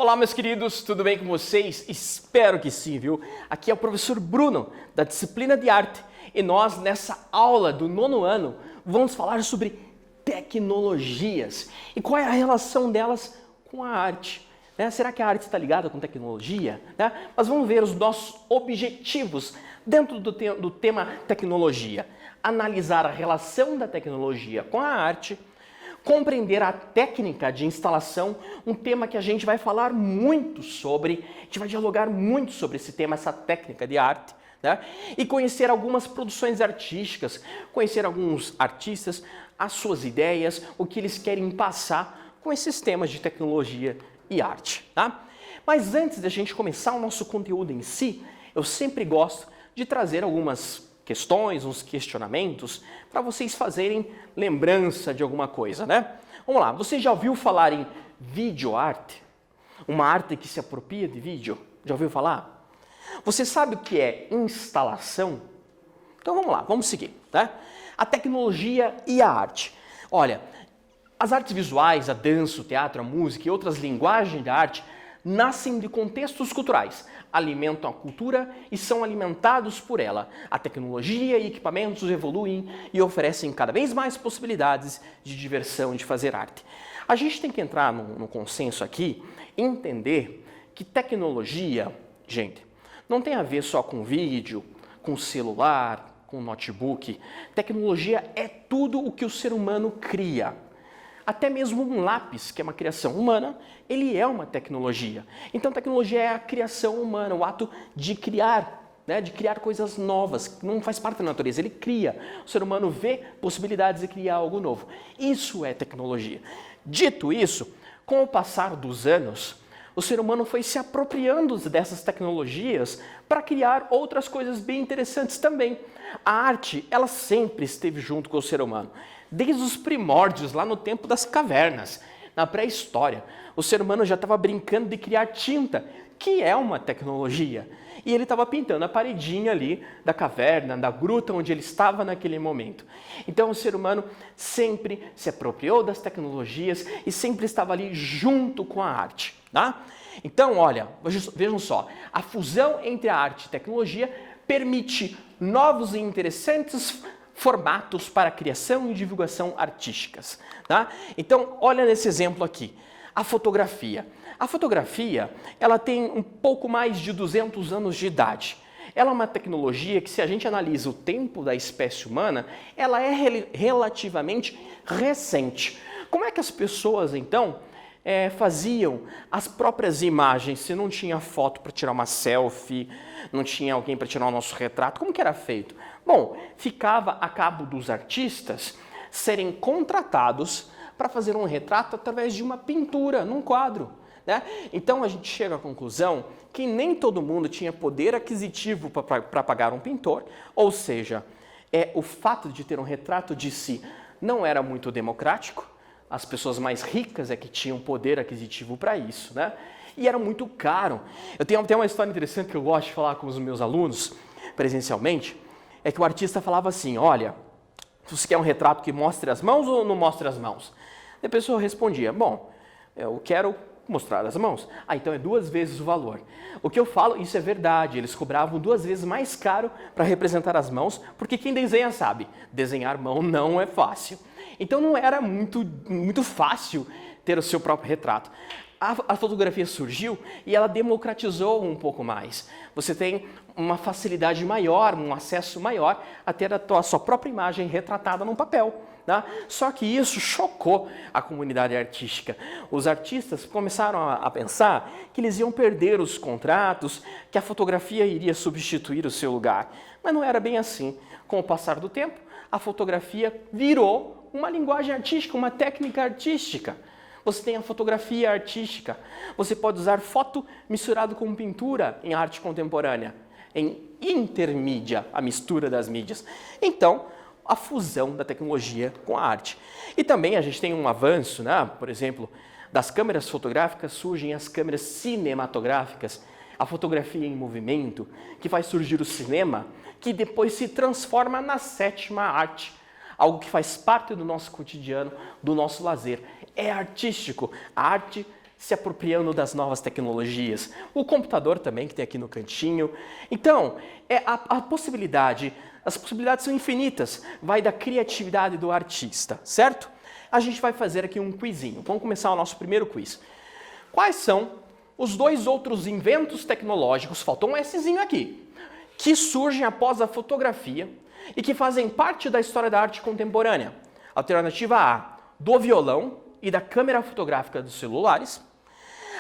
Olá, meus queridos, tudo bem com vocês? Espero que sim, viu? Aqui é o professor Bruno, da disciplina de arte, e nós, nessa aula do 9º ano, vamos falar sobre tecnologias e qual é a relação delas com a arte. Né? Será que a arte está ligada com tecnologia? Né? Mas vamos ver os nossos objetivos dentro do tema tecnologia. Analisar a relação da tecnologia com a arte, compreender a técnica de instalação, um tema que a gente vai falar muito sobre, a gente vai dialogar muito sobre esse tema, essa técnica de arte, né? E conhecer algumas produções artísticas, conhecer alguns artistas, as suas ideias, o que eles querem passar com esses temas de tecnologia e arte, tá? Mas antes da gente começar o nosso conteúdo em si, eu sempre gosto de trazer algumas questões, uns questionamentos, para vocês fazerem lembrança de alguma coisa, né? Vamos lá, você já ouviu falar em videoarte? Uma arte que se apropria de vídeo? Já ouviu falar? Você sabe o que é instalação? Então vamos lá, vamos seguir, tá? A tecnologia e a arte. Olha, as artes visuais, a dança, o teatro, a música e outras linguagens da arte nascem de contextos culturais, alimentam a cultura e são alimentados por ela. A tecnologia e equipamentos evoluem e oferecem cada vez mais possibilidades de diversão, de fazer arte. A gente tem que entrar no consenso aqui e entender que tecnologia, gente, não tem a ver só com vídeo, com celular, com notebook. Tecnologia é tudo o que o ser humano cria. Até mesmo um lápis, que é uma criação humana, ele é uma tecnologia. Então, tecnologia é a criação humana, o ato de criar, né? De criar coisas novas, não faz parte da natureza, ele cria. O ser humano vê possibilidades de criar algo novo. Isso é tecnologia. Dito isso, com o passar dos anos, o ser humano foi se apropriando dessas tecnologias para criar outras coisas bem interessantes também. A arte, ela sempre esteve junto com o ser humano. Desde os primórdios, lá no tempo das cavernas, na pré-história, o ser humano já estava brincando de criar tinta, que é uma tecnologia. E ele estava pintando a paredinha ali da caverna, da gruta onde ele estava naquele momento. Então o ser humano sempre se apropriou das tecnologias e sempre estava ali junto com a arte, tá? Então, olha, vejam só, a fusão entre a arte e tecnologia permite novos e interessantes formatos para criação e divulgação artísticas, tá? Então, olha nesse exemplo aqui, a fotografia. A fotografia, ela tem um pouco mais de 200 anos de idade. Ela é uma tecnologia que, se a gente analisa o tempo da espécie humana, ela é relativamente recente. Como é que as pessoas, então, faziam as próprias imagens, se não tinha foto para tirar uma selfie, não tinha alguém para tirar o nosso retrato, como que era feito? Bom, ficava a cabo dos artistas serem contratados para fazer um retrato através de uma pintura, num quadro, né? Então a gente chega à conclusão que nem todo mundo tinha poder aquisitivo para pagar um pintor, ou seja, o fato de ter um retrato de si não era muito democrático. As pessoas mais ricas é que tinham poder aquisitivo para isso, né? E era muito caro. Eu tenho uma história interessante que eu gosto de falar com os meus alunos presencialmente, é que o artista falava assim, olha, você quer um retrato que mostre as mãos ou não mostre as mãos? E a pessoa respondia, bom, eu quero mostrar as mãos. Ah, então é 2 vezes o valor. O que eu falo, isso é verdade, eles cobravam 2 vezes mais caro para representar as mãos, porque quem desenha sabe, desenhar mão não é fácil. Então não era muito fácil ter o seu próprio retrato. A fotografia surgiu e ela democratizou um pouco mais. Você tem uma facilidade maior, um acesso maior a ter a sua própria imagem retratada num papel. Tá? Só que isso chocou a comunidade artística. Os artistas começaram a pensar que eles iam perder os contratos, que a fotografia iria substituir o seu lugar. Mas não era bem assim. Com o passar do tempo, a fotografia virou uma linguagem artística, uma técnica artística. Você tem a fotografia artística. Você pode usar foto misturado com pintura em arte contemporânea, em intermídia, a mistura das mídias. Então, a fusão da tecnologia com a arte. E também a gente tem um avanço, né? Por exemplo, das câmeras fotográficas surgem as câmeras cinematográficas, a fotografia em movimento, que faz surgir o cinema, que depois se transforma na 7ª arte, algo que faz parte do nosso cotidiano, do nosso lazer. É artístico. A arte se apropriando das novas tecnologias. O computador também, que tem aqui no cantinho. Então, a possibilidade, as possibilidades são infinitas, vai da criatividade do artista, certo? A gente vai fazer aqui um quizinho. Vamos começar o nosso primeiro quiz. Quais são os dois outros inventos tecnológicos, faltou um Szinho aqui, que surgem após a fotografia e que fazem parte da história da arte contemporânea? Alternativa A, do violão e da câmera fotográfica dos celulares.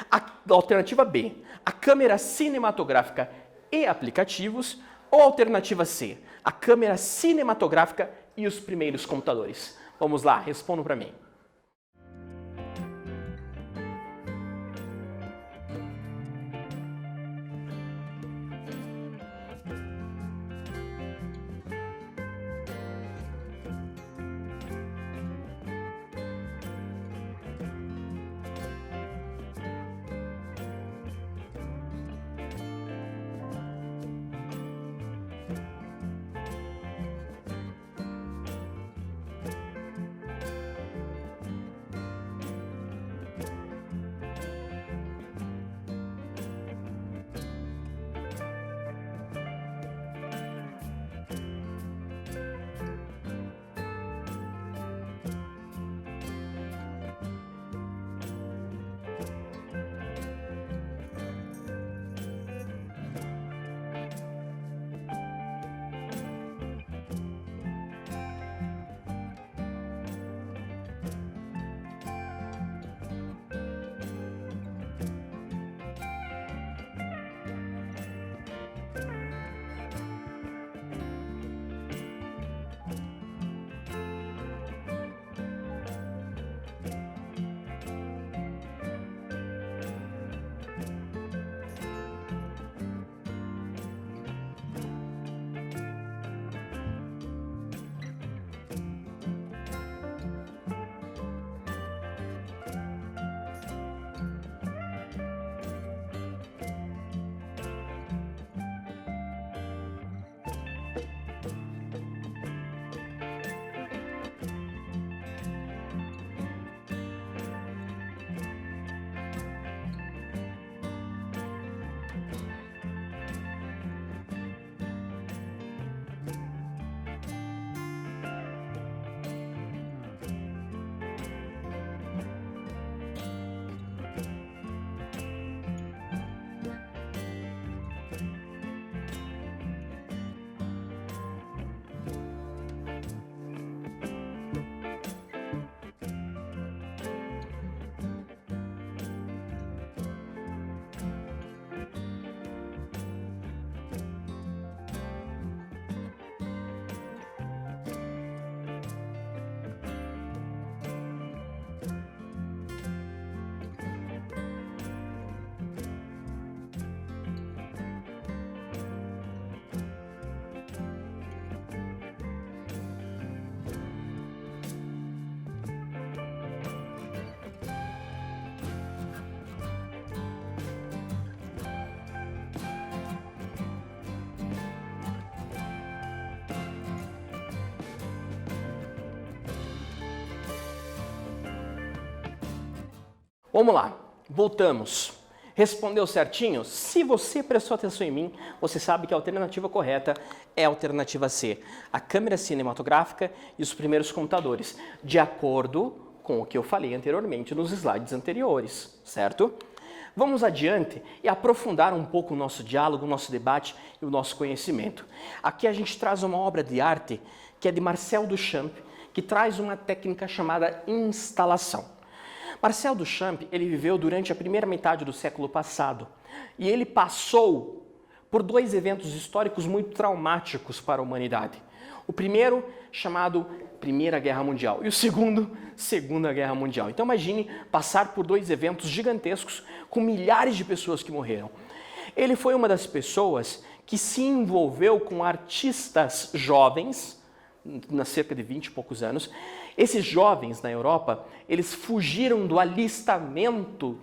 A alternativa B, a câmera cinematográfica e aplicativos. Ou alternativa C, a câmera cinematográfica e os primeiros computadores. Vamos lá, respondam para mim. Vamos lá, voltamos. Respondeu certinho? Se você prestou atenção em mim, você sabe que a alternativa correta é a alternativa C, a câmera cinematográfica e os primeiros computadores, de acordo com o que eu falei anteriormente nos slides anteriores, certo? Vamos adiante e aprofundar um pouco o nosso diálogo, o nosso debate e o nosso conhecimento. Aqui a gente traz uma obra de arte que é de Marcel Duchamp, que traz uma técnica chamada instalação. Marcel Duchamp, ele viveu durante a primeira metade do século passado e ele passou por dois eventos históricos muito traumáticos para a humanidade. O primeiro, chamado Primeira Guerra Mundial, e o segundo, Segunda Guerra Mundial. Então imagine passar por dois eventos gigantescos com milhares de pessoas que morreram. Ele foi uma das pessoas que se envolveu com artistas jovens, há cerca de 20 e poucos anos. Esses jovens na Europa, eles fugiram do alistamento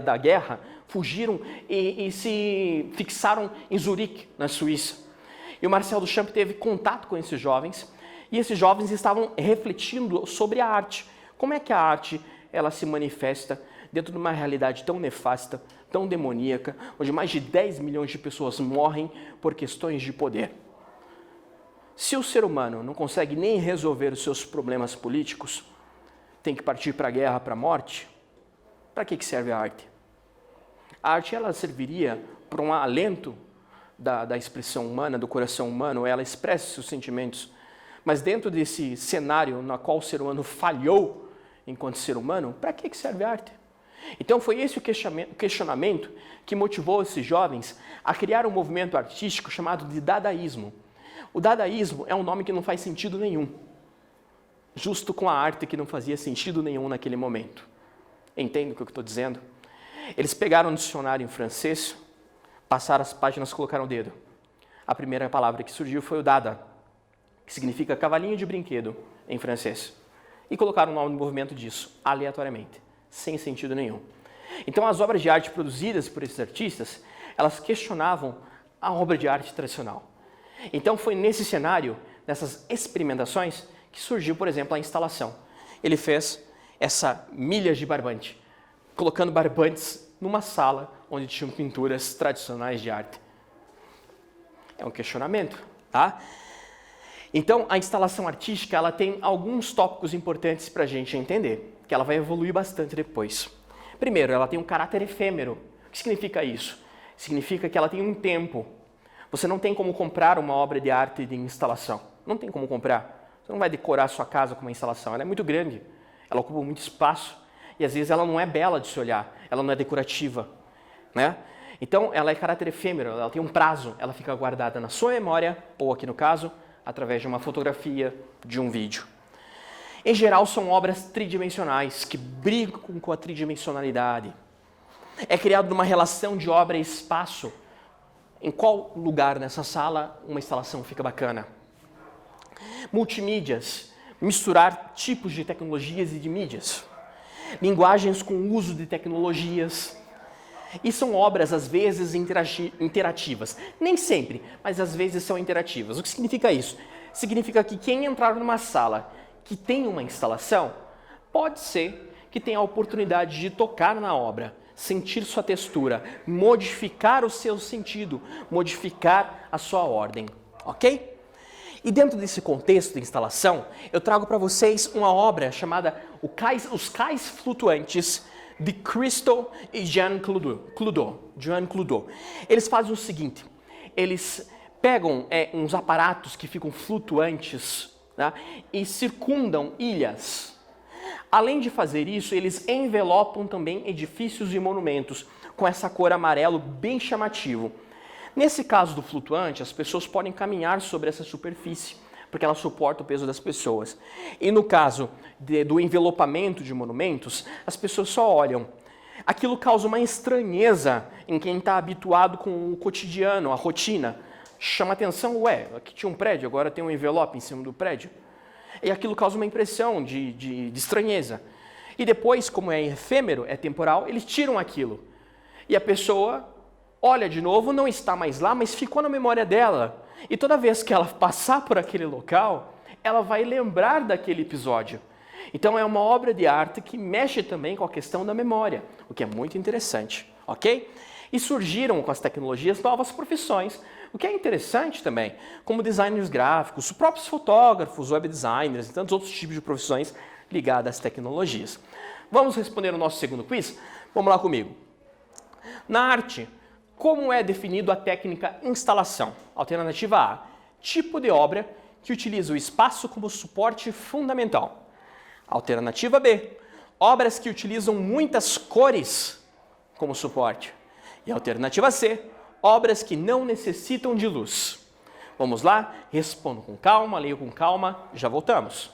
da guerra, fugiram e se fixaram em Zurique, na Suíça. E o Marcel Duchamp teve contato com esses jovens, e esses jovens estavam refletindo sobre a arte. Como é que a arte ela se manifesta dentro de uma realidade tão nefasta, tão demoníaca, onde mais de 10 milhões de pessoas morrem por questões de poder. Se o ser humano não consegue nem resolver os seus problemas políticos, tem que partir para a guerra, para a morte, para que serve a arte? A arte ela serviria para um alento da expressão humana, do coração humano, ela expressa seus sentimentos, mas dentro desse cenário no qual o ser humano falhou enquanto ser humano, para que serve a arte? Então foi esse o questionamento que motivou esses jovens a criar um movimento artístico chamado de dadaísmo. O dadaísmo é um nome que não faz sentido nenhum, justo com a arte que não fazia sentido nenhum naquele momento. Entende o que eu estou dizendo? Eles pegaram um dicionário em francês, passaram as páginas, colocaram o dedo. A primeira palavra que surgiu foi o dada, que significa cavalinho de brinquedo em francês. E colocaram o nome do movimento disso, aleatoriamente, sem sentido nenhum. Então as obras de arte produzidas por esses artistas, elas questionavam a obra de arte tradicional. Então foi nesse cenário, nessas experimentações, que surgiu, por exemplo, a instalação. Ele fez essa milhas de barbante, colocando barbantes numa sala onde tinham pinturas tradicionais de arte. É um questionamento, tá? Então, a instalação artística, ela tem alguns tópicos importantes para a gente entender, que ela vai evoluir bastante depois. Primeiro, ela tem um caráter efêmero. O que significa isso? Significa que ela tem um tempo. Você não tem como comprar uma obra de arte de instalação. Não tem como comprar. Você não vai decorar a sua casa com uma instalação. Ela é muito grande. Ela ocupa muito espaço. E às vezes ela não é bela de se olhar. Ela não é decorativa, né? Então, ela é caráter efêmero. Ela tem um prazo. Ela fica guardada na sua memória, ou aqui no caso, através de uma fotografia, de um vídeo. Em geral, são obras tridimensionais, que brincam com a tridimensionalidade. É criado numa relação de obra e espaço. Em qual lugar nessa sala uma instalação fica bacana? Multimídias, misturar tipos de tecnologias e de mídias. Linguagens com uso de tecnologias. E são obras, às vezes, interativas. Nem sempre, mas às vezes são interativas. O que significa isso? Significa que quem entrar numa sala que tem uma instalação, pode ser que tenha a oportunidade de tocar na obra, sentir sua textura, modificar o seu sentido, modificar a sua ordem, ok? E dentro desse contexto de instalação, eu trago para vocês uma obra chamada Os Cais Flutuantes, de Christo e Jean Clodo. Eles fazem o seguinte, eles pegam uns aparatos que ficam flutuantes, né, e circundam ilhas. Além de fazer isso, eles envelopam também edifícios e monumentos com essa cor amarelo bem chamativo. Nesse caso do flutuante, as pessoas podem caminhar sobre essa superfície, porque ela suporta o peso das pessoas. E no caso do envelopamento de monumentos, as pessoas só olham. Aquilo causa uma estranheza em quem está habituado com o cotidiano, a rotina. Chama atenção, aqui tinha um prédio, agora tem um envelope em cima do prédio. E aquilo causa uma impressão de estranheza. E depois, como é efêmero, é temporal, eles tiram aquilo. E a pessoa olha de novo, não está mais lá, mas ficou na memória dela. E toda vez que ela passar por aquele local, ela vai lembrar daquele episódio. Então é uma obra de arte que mexe também com a questão da memória, o que é muito interessante, ok? E surgiram com as tecnologias novas profissões, o que é interessante também, como designers gráficos, próprios fotógrafos, web designers e tantos outros tipos de profissões ligadas às tecnologias. Vamos responder o nosso segundo quiz? Vamos lá comigo. Na arte, como é definido a técnica instalação? Alternativa A, tipo de obra que utiliza o espaço como suporte fundamental. Alternativa B, obras que utilizam muitas cores como suporte. E alternativa C, obras que não necessitam de luz. Vamos lá? Respondo com calma, leio com calma, já voltamos.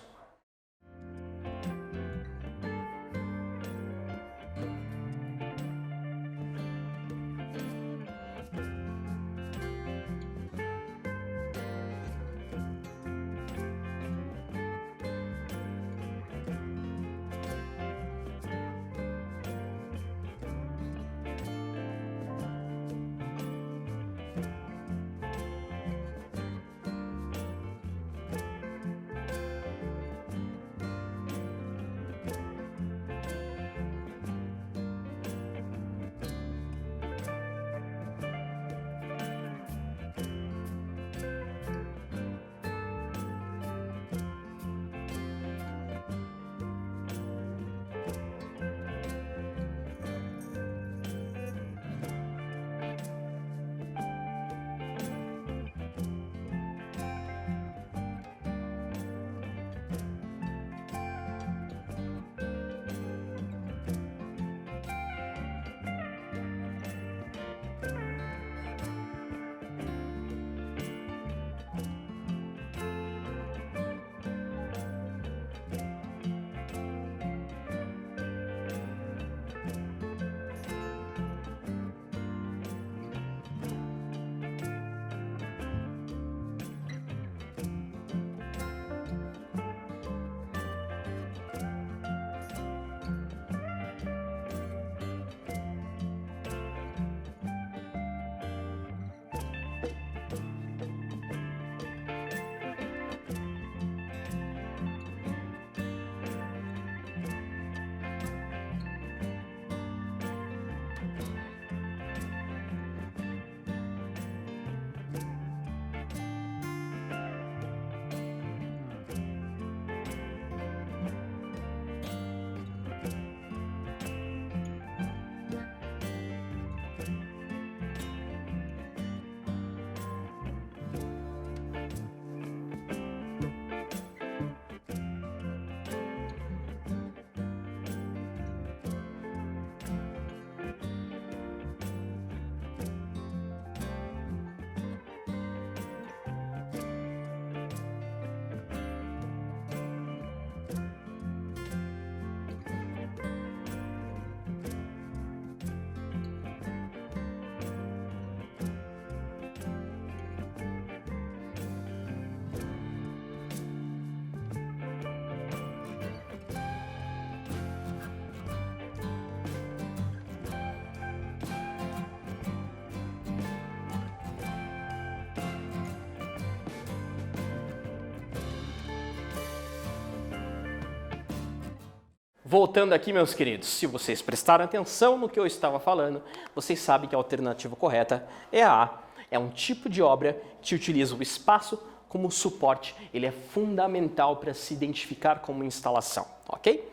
Voltando aqui, meus queridos, se vocês prestaram atenção no que eu estava falando, vocês sabem que a alternativa correta é a A. É um tipo de obra que utiliza o espaço como suporte. Ele é fundamental para se identificar como instalação, ok?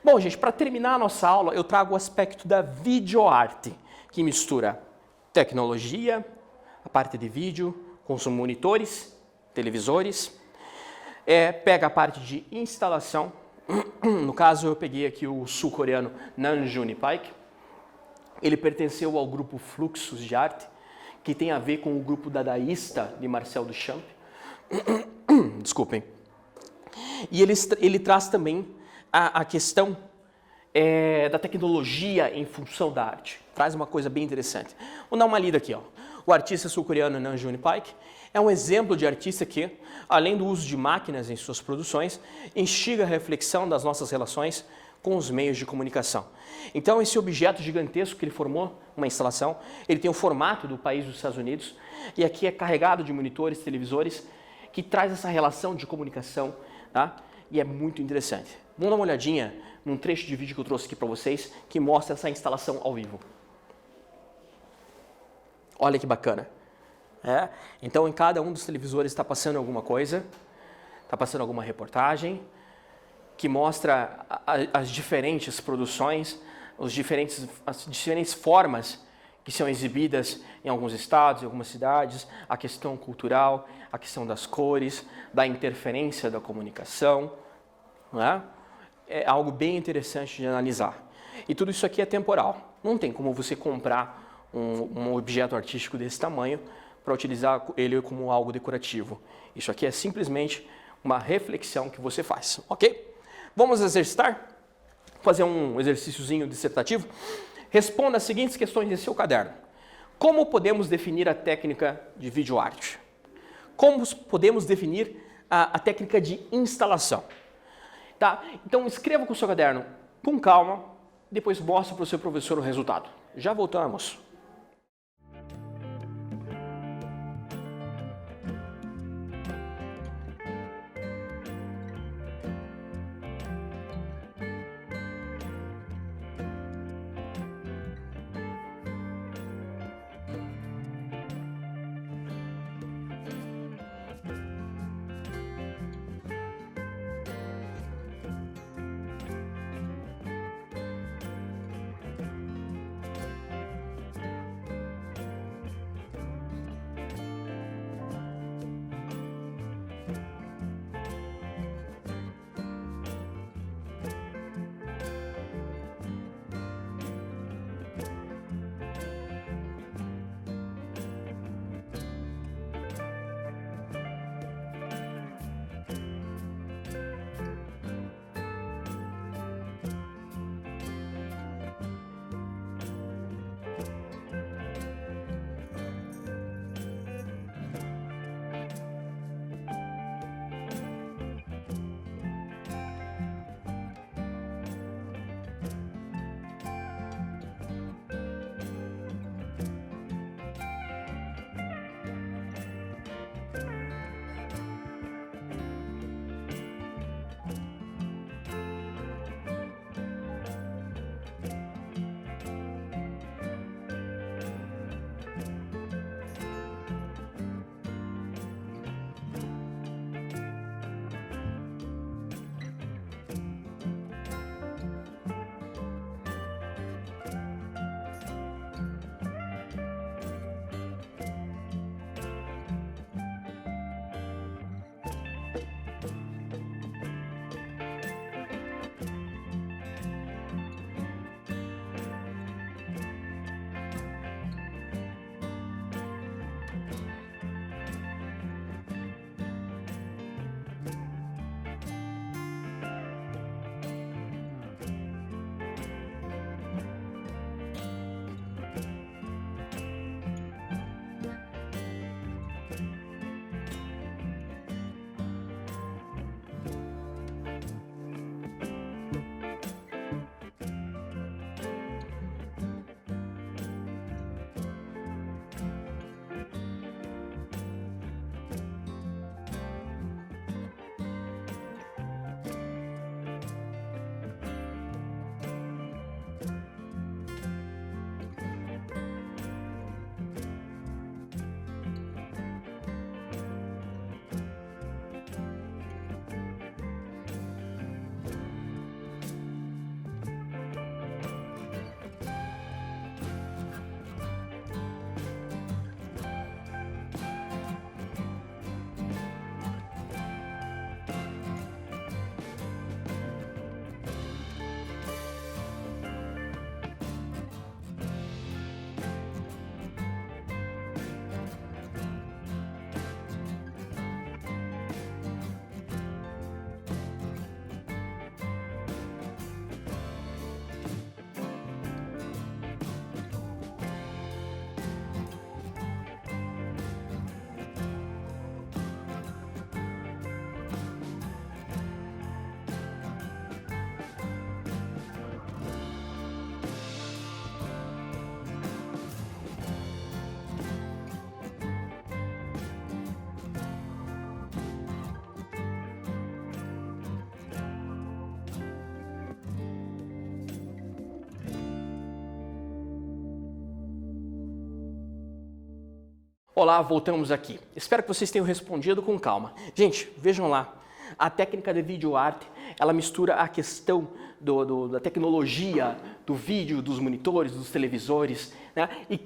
Bom, gente, para terminar a nossa aula, eu trago o aspecto da videoarte, que mistura tecnologia, a parte de vídeo, com os monitores, televisores, pega a parte de instalação. No caso, eu peguei aqui o sul-coreano Namjoon Paik. Ele pertenceu ao grupo Fluxos de Arte, que tem a ver com o grupo dadaísta de Marcel Duchamp. Desculpem. E ele traz também a questão da tecnologia em função da arte. Traz uma coisa bem interessante. Vou dar uma lida aqui. Ó. O artista sul-coreano Namjoon Paik é um exemplo de artista que, além do uso de máquinas em suas produções, instiga a reflexão das nossas relações com os meios de comunicação. Então, esse objeto gigantesco que ele formou, uma instalação, ele tem o formato do país dos Estados Unidos e aqui é carregado de monitores, televisores, que traz essa relação de comunicação, tá? E é muito interessante. Vamos dar uma olhadinha num trecho de vídeo que eu trouxe aqui para vocês, que mostra essa instalação ao vivo. Olha que bacana. Então, em cada um dos televisores está passando alguma coisa, está passando alguma reportagem, que mostra as diferentes produções, as diferentes formas que são exibidas em alguns estados, em algumas cidades, a questão cultural, a questão das cores, da interferência da comunicação. Não é? É algo bem interessante de analisar. E tudo isso aqui é temporal. Não tem como você comprar um objeto artístico desse tamanho para utilizar ele como algo decorativo. Isso aqui é simplesmente uma reflexão que você faz, ok? Vamos exercitar? Fazer um exercíciozinho dissertativo? Responda as seguintes questões em seu caderno. Como podemos definir a técnica de videoarte? Como podemos definir a técnica de instalação? Tá? Então escreva com o seu caderno com calma, depois mostre para o seu professor o resultado. Já voltamos. Olá, voltamos aqui. Espero que vocês tenham respondido com calma. Gente, vejam lá. A técnica de videoarte, ela mistura a questão da tecnologia, do vídeo, dos monitores, dos televisores, né? E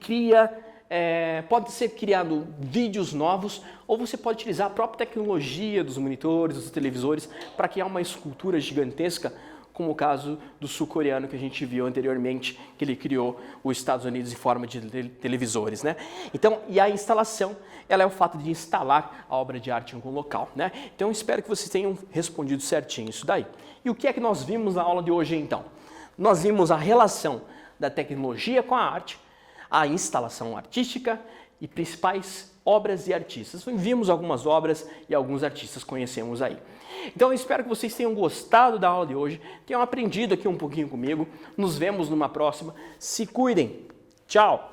pode ser criado vídeos novos, ou você pode utilizar a própria tecnologia dos monitores, dos televisores, para criar uma escultura gigantesca, como o caso do sul-coreano que a gente viu anteriormente, que ele criou os Estados Unidos em forma de televisores, né? Então, e a instalação, ela é o fato de instalar a obra de arte em algum local, né? Então, espero que vocês tenham respondido certinho isso daí. E o que é que nós vimos na aula de hoje, então? Nós vimos a relação da tecnologia com a arte, a instalação artística e principais obras e artistas. Vimos algumas obras e alguns artistas conhecemos aí. Então eu espero que vocês tenham gostado da aula de hoje, tenham aprendido aqui um pouquinho comigo. Nos vemos numa próxima. Se cuidem. Tchau!